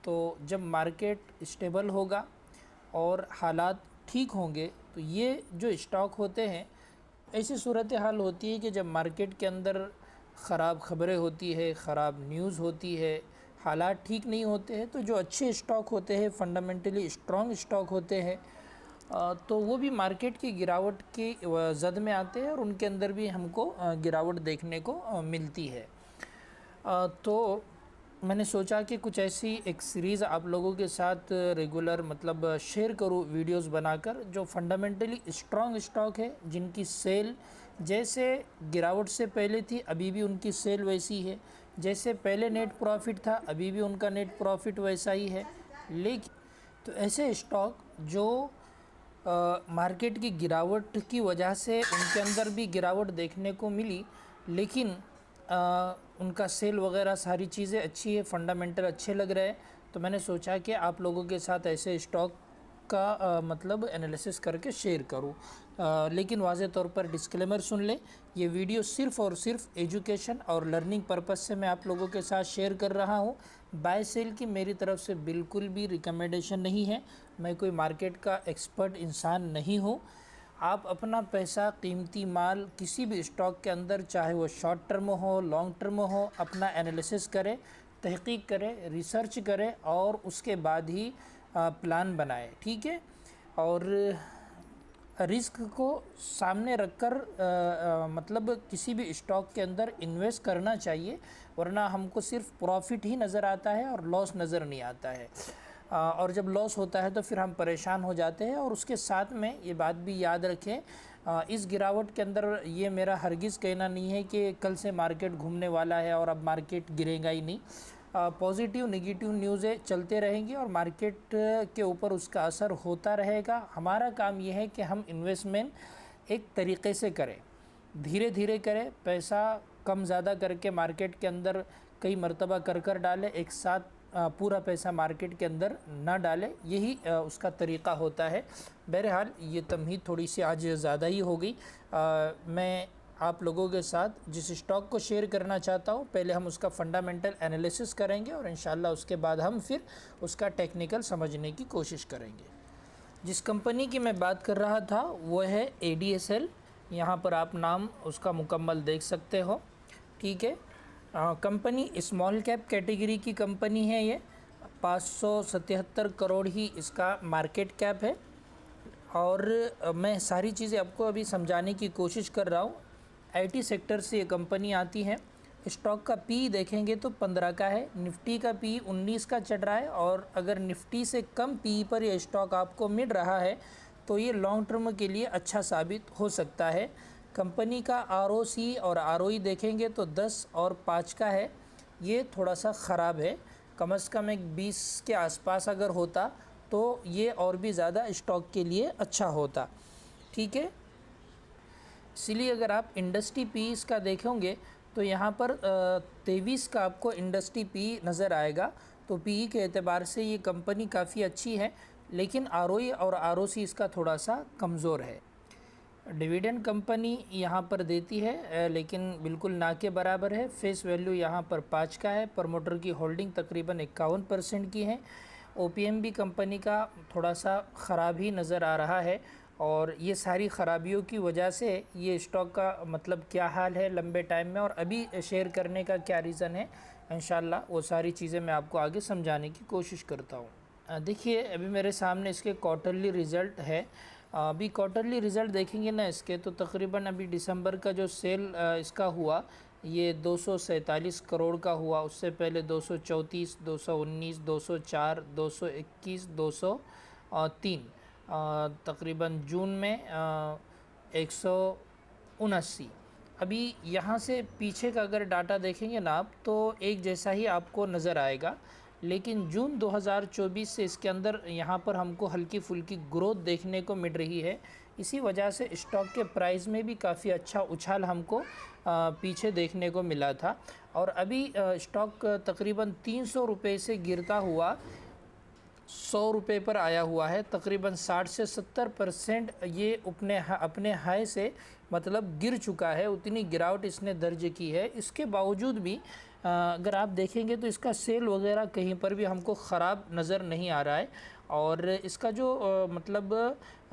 तो जब market stable होगा और हालात ठीक होंगे तो ये जो स्टॉक होते हैं, ऐसी सूरत हाल होती है कि जब मार्केट के अंदर ख़राब ख़बरें होती है, ख़राब न्यूज़ होती है, हालात ठीक नहीं होते हैं, तो जो अच्छे स्टॉक होते हैं, फंडामेंटली स्ट्रॉन्ग स्टॉक होते हैं, तो वो भी मार्केट की गिरावट की जद में आते हैं और उनके अंदर भी हमको गिरावट देखने को मिलती है। तो मैंने सोचा कि कुछ ऐसी एक सीरीज़ आप लोगों के साथ रेगुलर मतलब शेयर करूँ वीडियोस बनाकर, जो फंडामेंटली स्ट्रॉन्ग स्टॉक है, जिनकी सेल जैसे गिरावट से पहले थी अभी भी उनकी सेल वैसी है, जैसे पहले नेट प्रॉफिट था अभी भी उनका नेट प्रॉफिट वैसा ही है। लेकिन तो ऐसे स्टॉक जो मार्केट की गिरावट की वजह से उनके अंदर भी गिरावट देखने को मिली, लेकिन उनका सेल वगैरह सारी चीज़ें अच्छी है, फंडामेंटल अच्छे लग रहे हैं, तो मैंने सोचा कि आप लोगों के साथ ऐसे स्टॉक का मतलब एनालिसिस करके शेयर करूं। लेकिन वाज़े तौर पर डिस्क्लेमर सुन ले, ये वीडियो सिर्फ़ और सिर्फ एजुकेशन और लर्निंग पर्पस से मैं आप लोगों के साथ शेयर कर रहा हूं। बाय सेल की मेरी तरफ से बिल्कुल भी रिकमेंडेशन नहीं है, मैं कोई मार्केट का एक्सपर्ट इंसान नहीं हूँ। आप अपना पैसा, कीमती माल किसी भी स्टॉक के अंदर, चाहे वो शॉर्ट टर्म हो, लॉन्ग टर्म हो, अपना एनालिसिस करें, तहकीक करें, रिसर्च करें और उसके बाद ही प्लान बनाएं, ठीक है। और रिस्क को सामने रखकर मतलब किसी भी स्टॉक के अंदर इन्वेस्ट करना चाहिए, वरना हमको सिर्फ प्रॉफिट ही नज़र आता है और लॉस नज़र नहीं आता है। और जब लॉस होता है तो फिर हम परेशान हो जाते हैं। और उसके साथ में ये बात भी याद रखें, इस गिरावट के अंदर ये मेरा हरगिज़ कहना नहीं है कि कल से मार्केट घूमने वाला है और अब मार्केट गिरेगा ही नहीं। पॉजिटिव नेगेटिव न्यूज़ें चलते रहेंगी और मार्केट के ऊपर उसका असर होता रहेगा। हमारा काम यह है कि हम इन्वेस्टमेंट एक तरीक़े से करें, धीरे धीरे करें, पैसा कम ज़्यादा करके मार्केट के अंदर कई मरतबा कर डालें, एक साथ पूरा पैसा मार्केट के अंदर ना डालें, यही उसका तरीक़ा होता है। बहरहाल ये तमहीद थोड़ी सी आज ज़्यादा ही हो गई। मैं आप लोगों के साथ जिस स्टॉक को शेयर करना चाहता हूँ, पहले हम उसका फंडामेंटल एनालिसिस करेंगे और इंशाल्लाह उसके बाद हम फिर उसका टेक्निकल समझने की कोशिश करेंगे। जिस कंपनी की मैं बात कर रहा था वो है ADSL। यहाँ पर आप नाम उसका मुकम्मल देख सकते हो, ठीक है। कंपनी स्मॉल कैप कैटेगरी की कंपनी है। ये 577 करोड़ ही इसका मार्केट कैप है। और मैं सारी चीज़ें आपको अभी समझाने की कोशिश कर रहा हूँ। IT सेक्टर से ये कंपनी आती है। स्टॉक का PE देखेंगे तो 15 का है, निफ्टी का PE 19 का चल रहा है। और अगर निफ्टी से कम PE पर यह स्टॉक आपको मिल रहा है तो ये लॉन्ग टर्म के लिए अच्छा साबित हो सकता है। कंपनी का ROC और ROE देखेंगे तो 10 और 5 का है, ये थोड़ा सा ख़राब है। कम से कम एक 20 के आसपास अगर होता तो ये और भी ज़्यादा स्टॉक के लिए अच्छा होता, ठीक है। इसलिए अगर आप इंडस्ट्री PE का देखेंगे तो यहाँ पर 23 का आपको इंडस्ट्री PE नज़र आएगा। तो PE के एतबार से ये कंपनी काफ़ी अच्छी है, लेकिन ROE और ROC इसका थोड़ा सा कमज़ोर है। डिविडेंड कंपनी यहाँ पर देती है, लेकिन बिल्कुल ना के बराबर है। फेस वैल्यू यहाँ पर 5 का है। प्रमोटर की होल्डिंग तकरीबन 51% की है। OPM भी कंपनी का थोड़ा सा ख़राब ही नज़र आ रहा है। और ये सारी ख़राबियों की वजह से ये स्टॉक का मतलब क्या हाल है लंबे टाइम में और अभी शेयर करने का क्या रीज़न है, इंशाल्लाह वो सारी चीज़ें मैं आपको आगे समझाने की कोशिश करता हूँ। देखिए अभी मेरे सामने इसके क्वार्टरली रिज़ल्ट है। अभी क्वार्टरली रिज़ल्ट देखेंगे ना इसके, तो तकरीबन अभी दिसंबर का जो सेल इसका हुआ ये 247 करोड़ का हुआ। उससे पहले 234, 219, 204, 221, 203, तकरीबन जून में 179। अभी यहाँ से पीछे का अगर डाटा देखेंगे ना आप तो एक जैसा ही आपको नज़र आएगा, लेकिन जून 2024 से इसके अंदर यहाँ पर हमको हल्की फुल्की ग्रोथ देखने को मिल रही है। इसी वजह से स्टॉक के प्राइस में भी काफ़ी अच्छा उछाल हमको पीछे देखने को मिला था। और अभी स्टॉक तकरीबन 300 रुपये से गिरता हुआ 100 रुपये पर आया हुआ है। तकरीबन 60 से 70% ये अपने हाई से मतलब गिर चुका है, उतनी गिरावट इसने दर्ज की है। इसके बावजूद भी अगर आप देखेंगे तो इसका सेल वगैरह कहीं पर भी हमको ख़राब नज़र नहीं आ रहा है। और इसका जो मतलब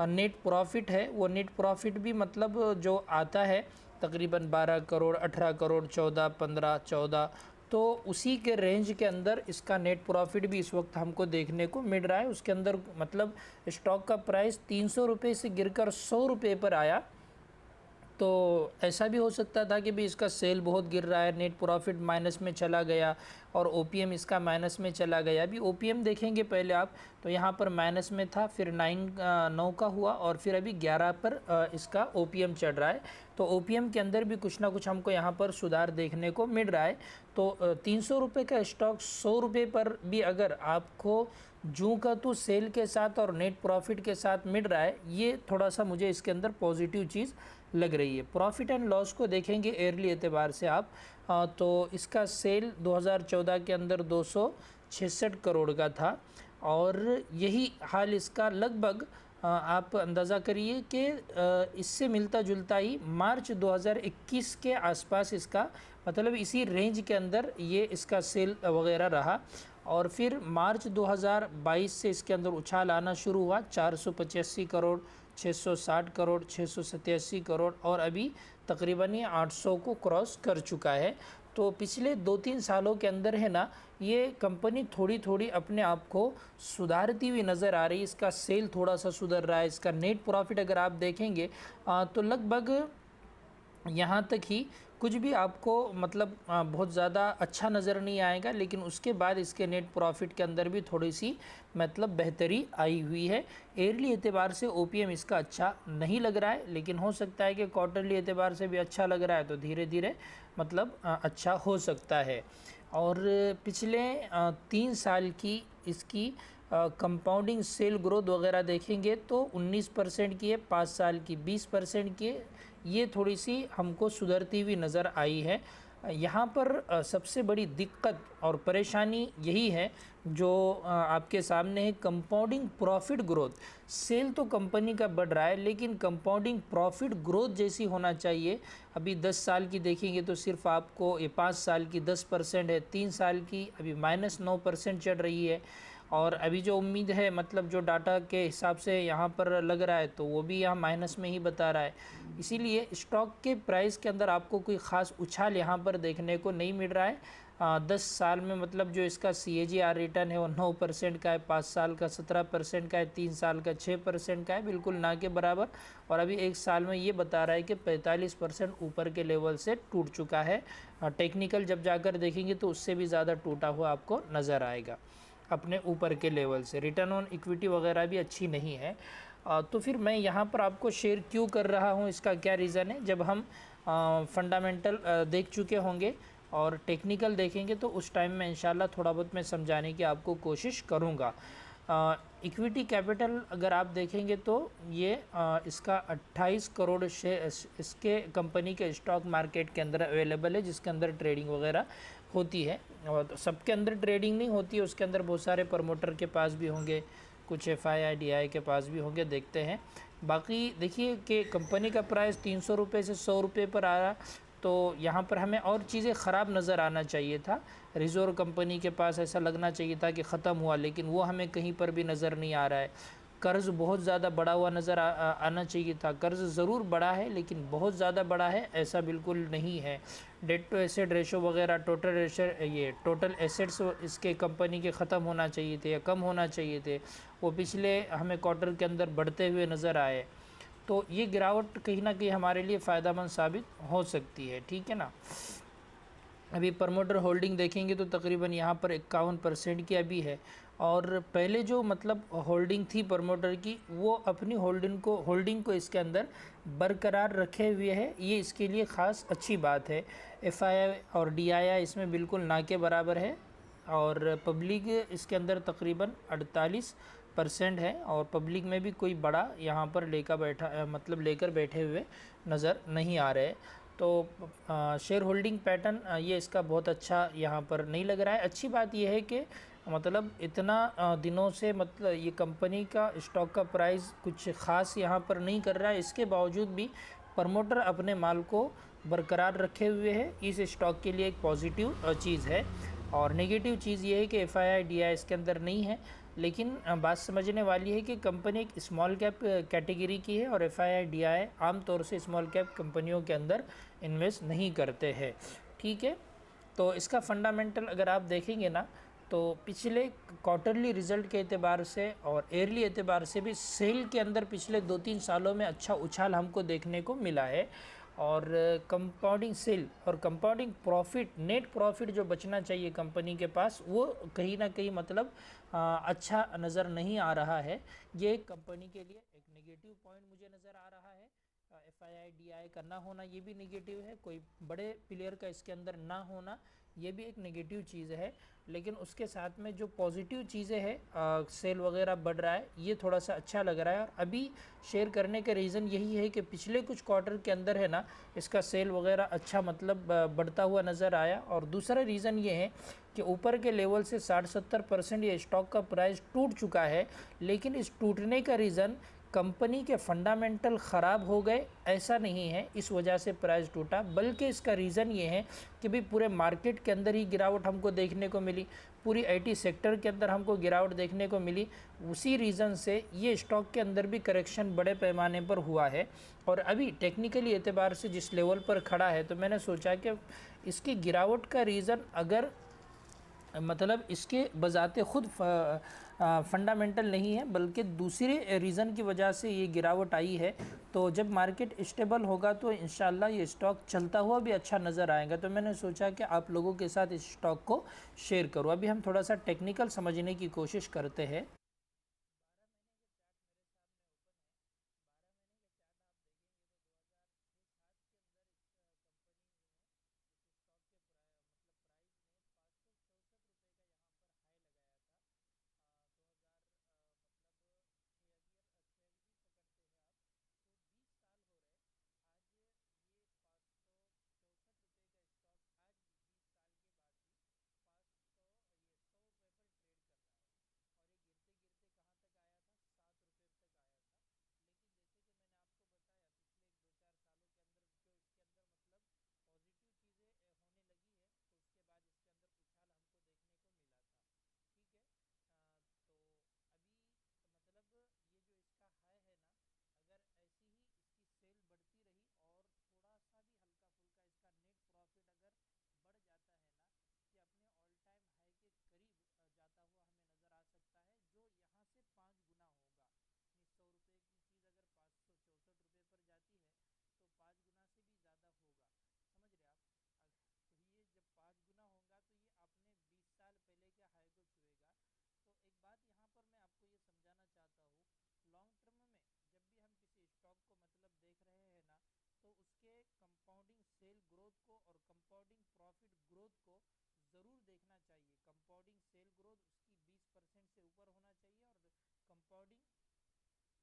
नेट प्रॉफिट है, वो नेट प्रॉफिट भी मतलब जो आता है तकरीबन 12 करोड़, 18 करोड़, 14, 15, 14, तो उसी के रेंज के अंदर इसका नेट प्रॉफिट भी इस वक्त हमको देखने को मिल रहा है। उसके अंदर मतलब स्टॉक का प्राइस 300 रुपये से गिरकर 100 रुपये पर आया। तो ऐसा भी हो सकता था कि भी इसका सेल बहुत गिर रहा है, नेट प्रॉफिट माइनस में चला गया और ओपीएम इसका माइनस में चला गया। अभी ओपीएम देखेंगे पहले आप, तो यहाँ पर माइनस में था, फिर 9 का हुआ और फिर अभी 11 पर इसका ओपीएम चढ़ रहा है। तो ओपीएम के अंदर भी कुछ ना कुछ हमको यहाँ पर सुधार देखने को मिल रहा है। तो 300 रुपये का स्टॉक 100 रुपये पर भी अगर आपको जूं का तो सेल के साथ और नेट प्रॉफिट के साथ मिल रहा है, ये थोड़ा सा मुझे इसके अंदर पॉजिटिव चीज़ लग रही है। प्रॉफिट एंड लॉस को देखेंगे ईयरली एतबार से आप, तो इसका सेल 2014 के अंदर 266 करोड़ का था और यही हाल इसका लगभग आप अंदाज़ा करिए कि इससे मिलता जुलता ही मार्च 2021 के आसपास इसका मतलब इसी रेंज के अंदर ये इसका सेल वगैरह रहा। और फिर मार्च 2022 से इसके अंदर उछाल आना शुरू हुआ, 485 करोड़, 660 करोड़, 687 करोड़ और अभी तकरीबन ये 800 को क्रॉस कर चुका है। तो पिछले 2-3 सालों के अंदर है ना, ये कंपनी थोड़ी थोड़ी अपने आप को सुधारती हुई नज़र आ रही है। इसका सेल थोड़ा सा सुधर रहा है, इसका नेट प्रॉफिट अगर आप देखेंगे तो लगभग यहाँ तक ही कुछ भी आपको मतलब बहुत ज़्यादा अच्छा नज़र नहीं आएगा, लेकिन उसके बाद इसके नेट प्रॉफिट के अंदर भी थोड़ी सी मतलब बेहतरी आई हुई है। ईयरली एतबार से ओपीएम इसका अच्छा नहीं लग रहा है, लेकिन हो सकता है कि क्वार्टरली एतबार से भी अच्छा लग रहा है, तो धीरे धीरे मतलब अच्छा हो सकता है। और पिछले 3 साल की इसकी कंपाउंडिंग सेल ग्रोथ वगैरह देखेंगे तो 19% की है, 5 साल की 20% की है। ये थोड़ी सी हमको सुधरती हुई नज़र आई है। यहाँ पर सबसे बड़ी दिक्कत और परेशानी यही है जो आपके सामने है, कंपाउंडिंग प्रॉफिट ग्रोथ। सेल तो कंपनी का बढ़ रहा है, लेकिन कंपाउंडिंग प्रॉफिट ग्रोथ जैसी होना चाहिए। अभी 10 साल की देखेंगे तो सिर्फ आपको ये 5 साल की 10% है, 3 साल की अभी -9% चढ़ रही है। और अभी जो उम्मीद है मतलब जो डाटा के हिसाब से यहाँ पर लग रहा है, तो वो भी यहाँ माइनस में ही बता रहा है। इसीलिए स्टॉक के प्राइस के अंदर आपको कोई ख़ास उछाल यहाँ पर देखने को नहीं मिल रहा है। 10 साल में मतलब जो इसका CAGR रिटर्न है वो 9% का है, 5 साल का 17% का है, 3 साल का 6% का है, बिल्कुल ना के बराबर। और अभी 1 साल में ये बता रहा है कि 45% ऊपर के लेवल से टूट चुका है। टेक्निकल जब जाकर देखेंगे तो उससे भी ज़्यादा टूटा हुआ आपको नज़र आएगा अपने ऊपर के लेवल से। रिटर्न ऑन इक्विटी वगैरह भी अच्छी नहीं है। तो फिर मैं यहाँ पर आपको शेयर क्यों कर रहा हूँ, इसका क्या रीज़न है। जब हम फंडामेंटल देख चुके होंगे और टेक्निकल देखेंगे तो उस टाइम में इंशाल्लाह थोड़ा बहुत मैं समझाने की आपको कोशिश करूँगा। इक्विटी कैपिटल अगर आप देखेंगे तो ये इसका 28 करोड़ इसके कंपनी के स्टॉक मार्केट के अंदर अवेलेबल है, जिसके अंदर ट्रेडिंग वगैरह होती है। और तो सबके अंदर ट्रेडिंग नहीं होती है, उसके अंदर बहुत सारे प्रमोटर के पास भी होंगे, कुछ FII DI के पास भी होंगे, देखते हैं। बाकी देखिए कि कंपनी का प्राइस 300 रुपये से 100 रुपये पर आ रहा, तो यहाँ पर हमें और चीज़ें ख़राब नज़र आना चाहिए था। रिजर्व कंपनी के पास ऐसा लगना चाहिए था कि ख़त्म हुआ, लेकिन वो हमें कहीं पर भी नज़र नहीं आ रहा है। कर्ज़ बहुत ज़्यादा बढ़ा हुआ नज़र आना चाहिए था। कर्ज़ ज़रूर बढ़ा है, लेकिन बहुत ज़्यादा बढ़ा है ऐसा बिल्कुल नहीं है। डेट टू एसेट रेशो वगैरह, टोटल एसेट्स इसके कंपनी के ख़त्म होना चाहिए थे या कम होना चाहिए थे, वो पिछले हमें क्वार्टर के अंदर बढ़ते हुए नज़र आए। तो ये गिरावट कहीं ना कहीं हमारे लिए फ़ायदेमंद साबित हो सकती है, ठीक है ना। अभी प्रमोटर होल्डिंग देखेंगे तो तकरीबन यहाँ पर 51% की अभी है। और पहले जो मतलब होल्डिंग थी प्रमोटर की, वो अपनी होल्डिंग को इसके अंदर बरकरार रखे हुए है। ये इसके लिए ख़ास अच्छी बात है। FII और DII इसमें बिल्कुल ना के बराबर है और पब्लिक इसके अंदर तकरीबन 48% है। और पब्लिक में भी कोई बड़ा यहाँ पर लेकर बैठे हुए नज़र नहीं आ रहे। तो शेयर होल्डिंग पैटर्न ये इसका बहुत अच्छा यहाँ पर नहीं लग रहा है। अच्छी बात यह है कि मतलब इतना दिनों से मतलब ये कंपनी का स्टॉक का प्राइस कुछ ख़ास यहाँ पर नहीं कर रहा है, इसके बावजूद भी प्रमोटर अपने माल को बरकरार रखे हुए है, इस स्टॉक के लिए एक पॉजिटिव चीज़ है। और नेगेटिव चीज़ ये है कि FII DI इसके अंदर नहीं है। लेकिन बात समझने वाली है कि कंपनी एक स्मॉल कैप कैटेगरी की है और FII DI आमतौर से स्मॉल कैप कंपनियों के अंदर इन्वेस्ट नहीं करते हैं। ठीक है, तो इसका फंडामेंटल अगर आप देखेंगे ना, तो पिछले क्वार्टरली रिज़ल्ट के एतबार से और ईयरली एतबार से भी सेल के अंदर पिछले 2-3 सालों में अच्छा उछाल हमको देखने को मिला है। और कंपाउंडिंग सेल और कंपाउंडिंग प्रॉफिट, नेट प्रॉफिट जो बचना चाहिए कंपनी के पास, वो कहीं ना कहीं मतलब अच्छा नज़र नहीं आ रहा है। ये कंपनी के लिए एक नेगेटिव पॉइंट मुझे नज़र आ रहा है। FII DI का ना होना ये भी नेगेटिव है, कोई बड़े प्लेयर का इसके अंदर ना होना ये भी एक नेगेटिव चीज़ है। लेकिन उसके साथ में जो पॉजिटिव चीज़ें हैं, सेल वगैरह बढ़ रहा है, ये थोड़ा सा अच्छा लग रहा है। और अभी शेयर करने का रीज़न यही है कि पिछले कुछ क्वार्टर के अंदर है ना, इसका सेल वगैरह अच्छा मतलब बढ़ता हुआ नज़र आया। और दूसरा रीज़न ये है कि ऊपर के लेवल से 60-70% ये स्टॉक का प्राइस टूट चुका है। लेकिन इस टूटने का रीज़न कंपनी के फंडामेंटल ख़राब हो गए ऐसा नहीं है, इस वजह से प्राइस टूटा, बल्कि इसका रीज़न ये है कि भाई पूरे मार्केट के अंदर ही गिरावट हमको देखने को मिली, पूरी IT सेक्टर के अंदर हमको गिरावट देखने को मिली। उसी रीज़न से ये स्टॉक के अंदर भी करेक्शन बड़े पैमाने पर हुआ है। और अभी टेक्निकली एतबार से जिस लेवल पर खड़ा है, तो मैंने सोचा कि इसकी गिरावट का रीज़न अगर मतलब इसके बजाते खुद फंडामेंटल नहीं है, बल्कि दूसरे रीज़न की वजह से ये गिरावट आई है। तो जब मार्केट स्टेबल होगा तो इंशाल्लाह ये स्टॉक चलता हुआ भी अच्छा नज़र आएगा। तो मैंने सोचा कि आप लोगों के साथ इस स्टॉक को शेयर करूँ। अभी हम थोड़ा सा टेक्निकल समझने की कोशिश करते हैं।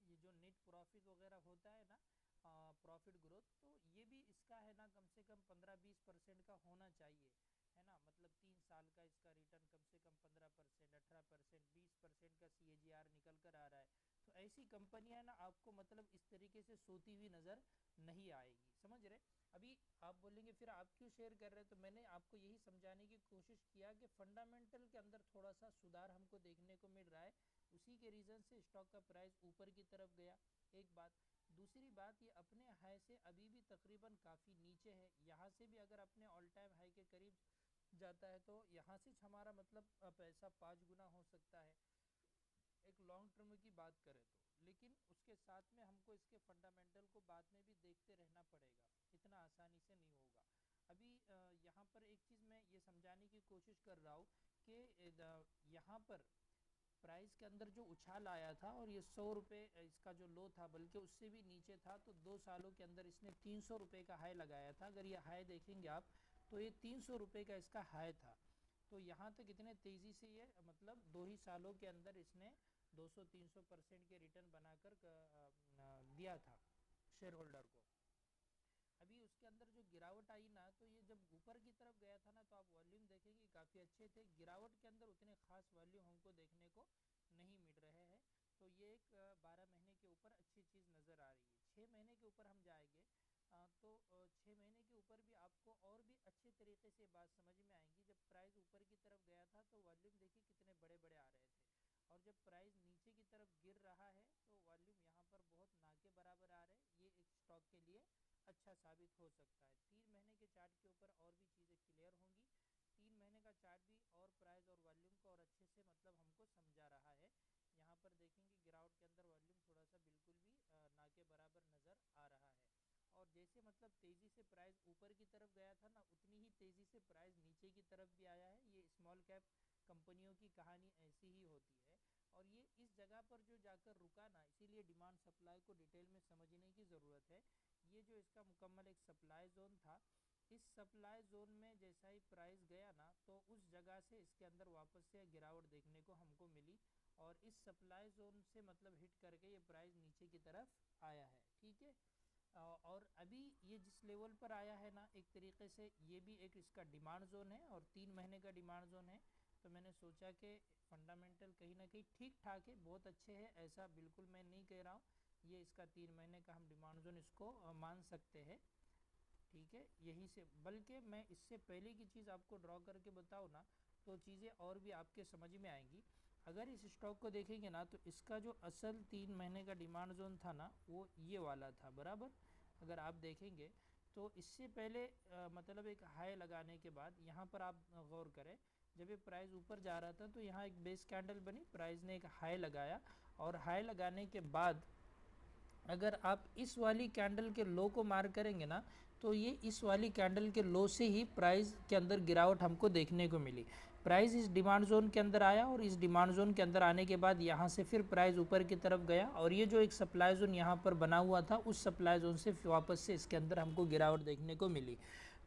ये जो नेट प्रॉफिट वगैरह होता है ना, प्रॉफिट ग्रोथ, तो ये भी इसका है ना कम से कम 15-20% का होना चाहिए, है ना। मतलब 3 साल का इसका रिटर्न कम से कम 15%, 18%, 20% का CAGR निकल कर आ रहा है। तो ऐसी कंपनियां ना आपको मतलब इस तरीके से सोती हुई नज़र नहीं आएगी, समझ रहे। अभी आप बोलेंगे फिर आप क्यों शेयर कर रहे हैं, तो मैंने आपको यही समझाने की कोशिश किया कि फंडामेंटल के अंदर थोड़ा सा सुधार हमको देखने को मिल रहा है। उसी के रीज़न से स्टॉक का प्राइस ऊपर की तरफ गया, एक बात। दूसरी बात, ये अपने हाई से अभी भी तकरीबन काफ़ी नीचे है। यहाँ से भी अगर अपने ऑल टाइम हाई के करीब जाता है तो यहाँ से हमारा मतलब पैसा 5 गुना हो सकता है, एक लॉन्ग टर्म की बात करें तो। लेकिन उसके साथ में हमको इसके फंडामेंटल को बाद में भी देखते रहना पड़ेगा, इतना आसानी से नहीं होगा। अभी यहाँ पर एक चीज़ मैं ये समझाने की कोशिश कर रहा हूँ कि यहाँ पर प्राइस के अंदर जो उछाल आया था और ये 100 रुपये इसका जो लो था, बल्कि उससे भी नीचे था, तो 2 सालों के अंदर इसने 300 रुपये का हाई लगाया था। अगर ये हाई देखेंगे आप, तो ये 300 रुपये का इसका हाई था। तो यहाँ तक इतने तेज़ी से ये मतलब 2 ही सालों के अंदर इसने 200-300% के रिटर्न बनाकर दिया था शेयर होल्डर को। अभी उसके अंदर जो गिरावट आई ना, तो ये जब ऊपर की तरफ गया था ना, तो आप वॉल्यूम देखेंगे काफ़ी अच्छे थे। गिरावट के अंदर उतने खास वॉल्यूम हमको देखने को नहीं मिल रहे हैं। तो ये एक 12 महीने के ऊपर अच्छी चीज़ नज़र आ रही है। 6 महीने के ऊपर हम जाएंगे तो 6 महीने के ऊपर भी आपको और भी अच्छे तरीके से बात समझ में आएंगी। जब प्राइस ऊपर की तरफ गया था तो वॉल्यूम देखिए कितने बड़े बड़े आ रहे थे, और जब प्राइस नीचे की तरफ गिर रहा है तो वॉल्यूम यहाँ पर बहुत ना के बराबर आ रहे हैं। ये एक स्टॉक के लिए अच्छा साबित हो सकता है। 3 महीने के चार्ट के ऊपर और भी चीज़ें क्लियर होंगी। 3 महीने का चार्ट भी और प्राइस और वॉल्यूम को और अच्छे से मतलब हमको समझा रहा है। यहाँ पर देखेंगे गिरावट के अंदर वॉल्यूम थोड़ा सा बिल्कुल भी ना के बराबर नज़र आ रहा है। और जैसे मतलब तेज़ी से प्राइस ऊपर की तरफ गया था ना, उतनी ही तेज़ी से प्राइस नीचे की तरफ भी आया है। ये स्मॉल कैप कंपनियों की कहानी ऐसी ही होती है। और ये इस जगह पर जो जाकर रुका ना, इसीलिए डिमांड सप्लाई को डिटेल में समझने की ज़रूरत है। ये जो इसका मुकम्मल एक सप्लाई जोन था, इस सप्लाई जोन में जैसा ही प्राइस गया ना, तो उस जगह से इसके अंदर वापस से गिरावट देखने को हमको मिली, और इस सप्लाई जोन से मतलब हिट करके ये प्राइस नीचे की तरफ आया है। ठीक है, और अभी ये जिस लेवल पर आया है ना, एक तरीके से ये भी एक इसका डिमांड जोन है और 3 महीने का डिमांड जोन है। तो मैंने सोचा कि फंडामेंटल कहीं ना कहीं ठीक ठाक है, बहुत अच्छे है, ऐसा बिल्कुल मैं नहीं कह रहा हूँ। ये इसका 3 महीने का हम डिमांड जोन इसको मान सकते हैं। ठीक है, यहीं से बल्कि मैं इससे पहले की चीज़ आपको ड्रॉ करके बताऊँ ना, तो चीज़ें और भी आपके समझ में आएंगी। अगर इस स्टॉक को देखेंगे ना, तो इसका जो असल 3 महीने का डिमांड जोन था ना, वो ये वाला था बराबर। अगर आप देखेंगे तो इससे पहले मतलब एक हाई लगाने के बाद यहाँ पर आप गौर करें, जब ये प्राइस ऊपर जा रहा था तो यहाँ एक बेस कैंडल बनी, प्राइस ने एक हाई लगाया, और हाई लगाने के बाद अगर आप इस वाली कैंडल के लो को मार्क करेंगे ना, तो ये इस वाली कैंडल के लो से ही प्राइस के अंदर गिरावट हमको देखने को मिली। प्राइस इस डिमांड जोन के अंदर आया, और इस डिमांड जोन के अंदर आने के बाद यहाँ से फिर प्राइस ऊपर की तरफ गया, और ये जो एक सप्लाई जोन यहाँ पर बना हुआ था, उस सप्लाई जोन से वापस से इसके अंदर हमको गिरावट देखने को मिली।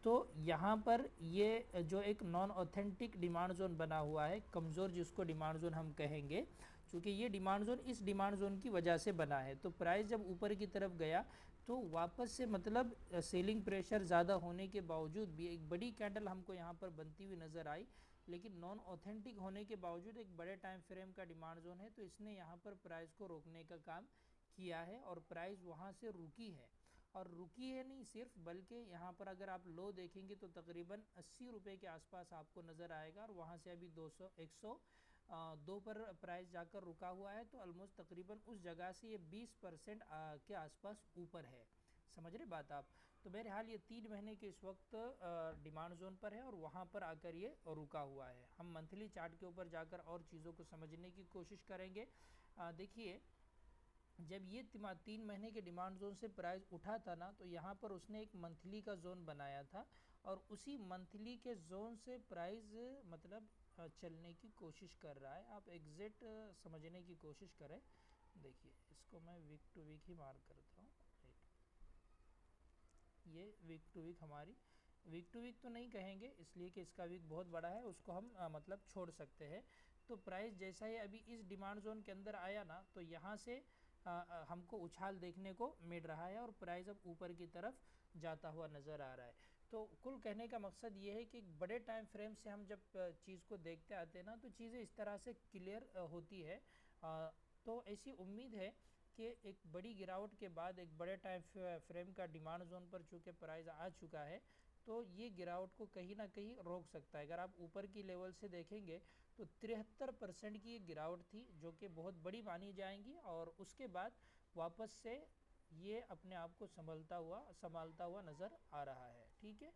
तो यहाँ पर ये जो एक नॉन ऑथेंटिक डिमांड जोन बना हुआ है, कमज़ोर जिसको डिमांड जोन हम कहेंगे, क्योंकि ये डिमांड जोन इस डिमांड जोन की वजह से बना है। तो प्राइस जब ऊपर की तरफ गया तो वापस से मतलब सेलिंग प्रेशर ज़्यादा होने के बावजूद भी एक बड़ी कैंडल हमको यहाँ पर बनती हुई नज़र आई, लेकिन नॉन ऑथेंटिक होने के बावजूद एक बड़े टाइम फ्रेम का डिमांड जोन है, तो इसने यहाँ पर प्राइस को रोकने का काम किया है, और प्राइस वहाँ से रुकी है। और रुकी है नहीं सिर्फ, बल्कि यहाँ पर अगर आप लो देखेंगे तो तकरीबन 80 रुपये के आसपास आपको नज़र आएगा, और वहाँ से अभी 102 पर प्राइस जाकर रुका हुआ है। तो ऑलमोस्ट तकरीबन उस जगह से ये 20% के आसपास ऊपर है। समझ रहे बात आप? तो बहरहाल ये 3 महीने के इस वक्त डिमांड जोन पर है, और वहाँ पर आकर ये रुका हुआ है। हम मंथली चार्ट के ऊपर जाकर और चीज़ों को समझने की कोशिश करेंगे। देखिए, जब ये 3 महीने के डिमांड जोन से प्राइस उठा था ना, तो यहाँ पर उसने एक मंथली का जोन बनाया था, और उसी मंथली के जोन से प्राइस मतलब चलने की कोशिश कर रहा है। आप एग्जैक्ट समझने की कोशिश करें। देखिए, इसको मैं वीक टू वीक ही मार्क करता हूँ। ये वीक टू वीक हमारी, वीक टू वीक तो नहीं कहेंगे इसलिए कि इसका वीक बहुत बड़ा है, उसको हम मतलब छोड़ सकते हैं। तो प्राइस जैसा ही अभी इस डिमांड जोन के अंदर आया ना, तो यहाँ से हमको उछाल देखने को मिल रहा है, और प्राइस अब ऊपर की तरफ जाता हुआ नज़र आ रहा है। तो कुल कहने का मकसद ये है कि एक बड़े टाइम फ्रेम से हम जब चीज़ को देखते आते हैं ना, तो चीज़ें इस तरह से क्लियर होती है। तो ऐसी उम्मीद है कि एक बड़ी गिरावट के बाद एक बड़े टाइम फ्रेम का डिमांड जोन पर चूँकि प्राइस आ चुका है, तो ये गिरावट को कहीं ना कहीं रोक सकता है। अगर आप ऊपर की लेवल से देखेंगे तो 73% की ये गिरावट थी, जो कि बहुत बड़ी मानी जाएंगी, और उसके बाद वापस से ये अपने आप को संभालता हुआ नज़र आ रहा है। ठीक है,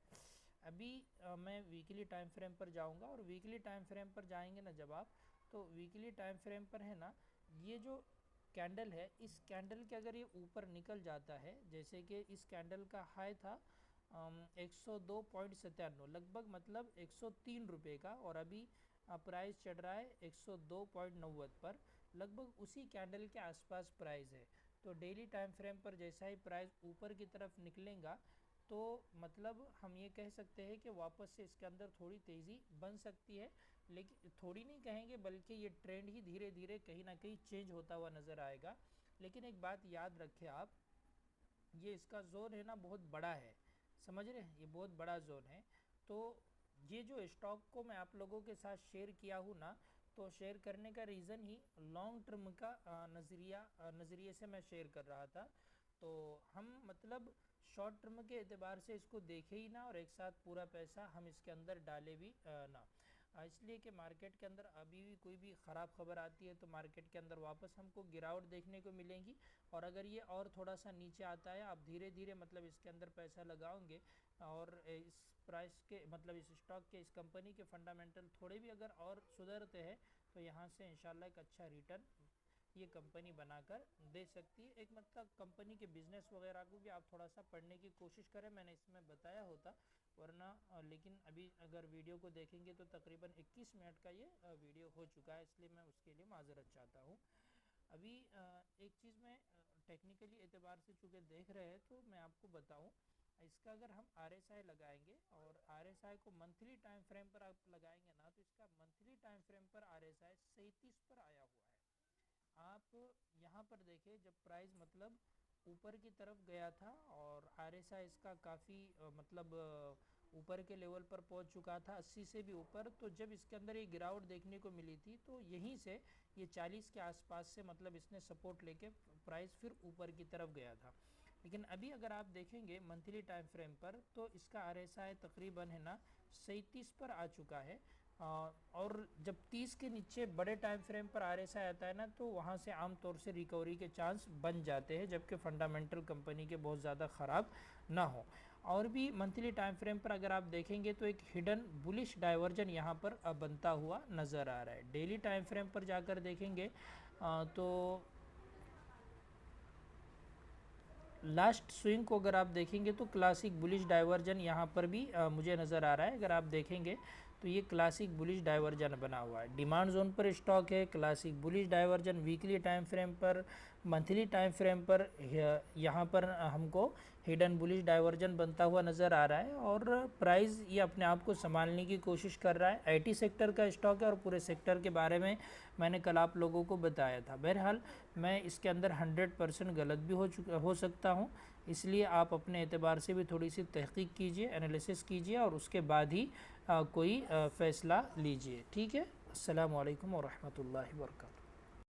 अभी मैं वीकली टाइम फ्रेम पर जाऊंगा, और वीकली टाइम फ्रेम पर जाएंगे ना जब आप, तो वीकली टाइम फ्रेम पर है ना, ये जो कैंडल है, इस कैंडल के अगर ये ऊपर निकल जाता है, जैसे कि इस कैंडल का हाई था 102.97 लगभग, मतलब 103 रुपये का, और अभी प्राइस चढ़ रहा है 102.90 पर, लगभग उसी कैंडल के आसपास प्राइस है। तो डेली टाइम फ्रेम पर जैसा ही प्राइस ऊपर की तरफ निकलेगा, तो मतलब हम ये कह सकते हैं कि वापस से इसके अंदर थोड़ी तेज़ी बन सकती है। लेकिन थोड़ी नहीं कहेंगे, बल्कि ये ट्रेंड ही धीरे धीरे कहीं ना कहीं चेंज होता हुआ नज़र आएगा। लेकिन एक बात याद रखें आप, ये इसका जोन है ना बहुत बड़ा है, समझ रहे हैं, ये बहुत बड़ा जोन है। तो ये जो स्टॉक को मैं आप लोगों के साथ शेयर किया हूँ ना, तो शेयर करने का रीज़न ही लॉन्ग टर्म का नज़रिए से मैं शेयर कर रहा था। तो हम मतलब शॉर्ट टर्म के एतबार से इसको देखे ही ना और एक साथ पूरा पैसा हम इसके अंदर डाले भी ना। इसलिए कि मार्केट के अंदर अभी भी कोई भी ख़राब खबर आती है तो मार्केट के अंदर वापस हमको गिरावट देखने को मिलेगी। और अगर ये और थोड़ा सा नीचे आता है, आप धीरे धीरे मतलब इसके अंदर पैसा लगाओगे और इस प्राइस के मतलब इस स्टॉक के, इस कंपनी के फंडामेंटल थोड़े भी अगर और सुधरते हैं तो यहाँ से इंशाल्लाह एक अच्छा रिटर्न ये कंपनी बनाकर दे सकती है। एक मतलब कंपनी के बिज़नेस वगैरह को भी आप थोड़ा सा पढ़ने की कोशिश करें, मैंने इसमें बताया होता वरना लेकिन अभी अगर वीडियो को देखेंगे तो तकरीबन 21 मिनट का ये वीडियो हो चुका है, इसलिए मैं उसके लिए माजरत चाहता हूँ। अभी एक चीज़ में टेक्निकली एतबार से चूँकि देख रहे हैं तो मैं आपको बताऊँ, इसका अगर हम RSI लगाएंगे और RSI को मंथली टाइम फ्रेम पर आप लगाएंगे ना तो इसका मंथली टाइम फ्रेम पर RSI 37 पर आया हुआ है। आप यहाँ पर देखें जब प्राइस मतलब ऊपर की तरफ गया था और RSI इसका काफ़ी मतलब ऊपर के लेवल पर पहुँच चुका था 80 से भी ऊपर, तो जब इसके अंदर ये गिरावट देखने को मिली थी तो यहीं से ये 40 के आसपास से मतलब इसने सपोर्ट लेके प्राइस फिर ऊपर की तरफ गया था। लेकिन अभी अगर आप देखेंगे मंथली टाइम फ्रेम पर तो इसका RSI तकरीबन है ना 37 पर आ चुका है। और जब 30 के नीचे बड़े टाइम फ्रेम पर RSI आता है ना तो वहाँ से आम तौर से रिकवरी के चांस बन जाते हैं, जबकि फंडामेंटल कंपनी के बहुत ज़्यादा ख़राब ना हो। और भी मंथली टाइम फ्रेम पर अगर आप देखेंगे तो एक हिडन बुलिश डाइवर्जन यहाँ पर बनता हुआ नज़र आ रहा है। डेली टाइम फ्रेम पर जाकर देखेंगे तो लास्ट स्विंग को अगर आप देखेंगे तो क्लासिक बुलिश डाइवर्जन यहाँ पर भी मुझे नज़र आ रहा है। अगर आप देखेंगे तो ये क्लासिक बुलिश डाइवर्जन बना हुआ है, डिमांड जोन पर स्टॉक है, classic bullish diversion weekly time frame पर, मंथली टाइम फ्रेम पर यहाँ पर हमको हिडन बुलिश डाइवर्जन बनता हुआ नज़र आ रहा है और प्राइस ये अपने आप को संभालने की कोशिश कर रहा है। IT सेक्टर का स्टॉक है और पूरे सेक्टर के बारे में मैंने कल आप लोगों को बताया था। बहरहाल मैं इसके अंदर 100% गलत भी हो सकता हूँ, इसलिए आप अपने एतबार से भी थोड़ी सी तहकीक कीजिए, एनालिसिस कीजिए और उसके बाद ही कोई फ़ैसला लीजिए। ठीक है। अस्सलामु अलैकुम व रहमतुल्लाहि व बरकातहू।